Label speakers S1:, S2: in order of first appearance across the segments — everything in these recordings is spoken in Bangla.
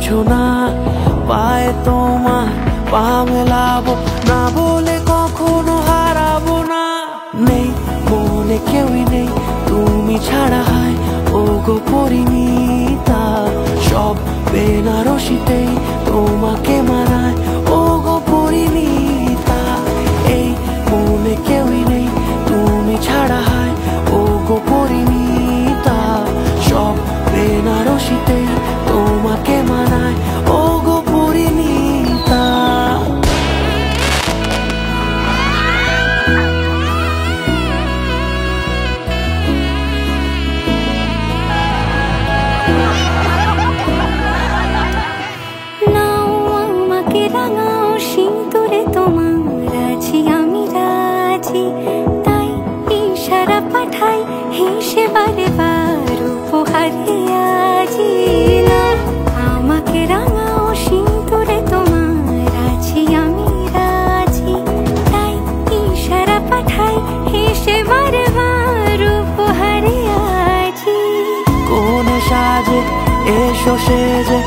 S1: কিছু না, পায়ে তোমার পা মেলাবো না বলে কখনো হারাবো না। নেই মনে কেউই নেই তুমি ছাড়া, হায় ও গো পরিণীতা। সব বেনারসিতেই তোমাকে মানায় ও গো পরিণীতা। এই মনে কেউই নেই তুমি ছাড়া, হায় ও গো পরিণীতা। সব বেনারসিতেই তোমাকে মানায় ও গো পরিণীতা।
S2: রাঙাও সিঁদুরে তোমার আছি আমি রাজি, তাই ইশারা পাঠাই হেসে বারে বার উপহারে আজি। না আমাকে রাঙাও সিঁদুরে তোমার আছি আমি রাজি, তাই ইশারা পাঠাই হেসে বারে বার উপহারে আজি।
S1: কোন সাজে এসো সেজে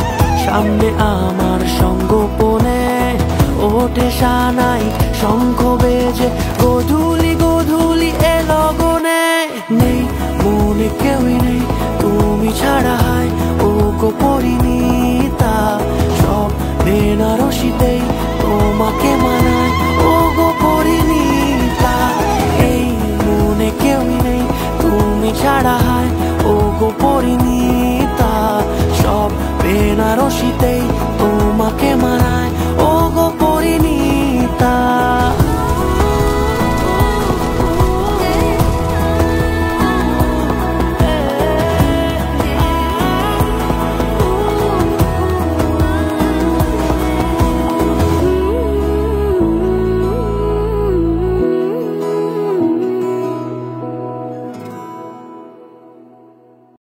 S1: সামনে আমার সঙ্গোপনে, ওঠে সানাই শঙ্খ বেজে গধূলি গধূলি এ লগনে। নেই মনে কেউই নেই তুমি ছাড়া, হায় ও গো পরিণীতা। সব বেনারসিতেই তোমাকে মানায় ও গো পরিণীতা। এই মনে কেউই নেই তুমি ছাড়া, হায় ও গো পরিণীতা। সব বেনারসিতেই তোমাকে মানায়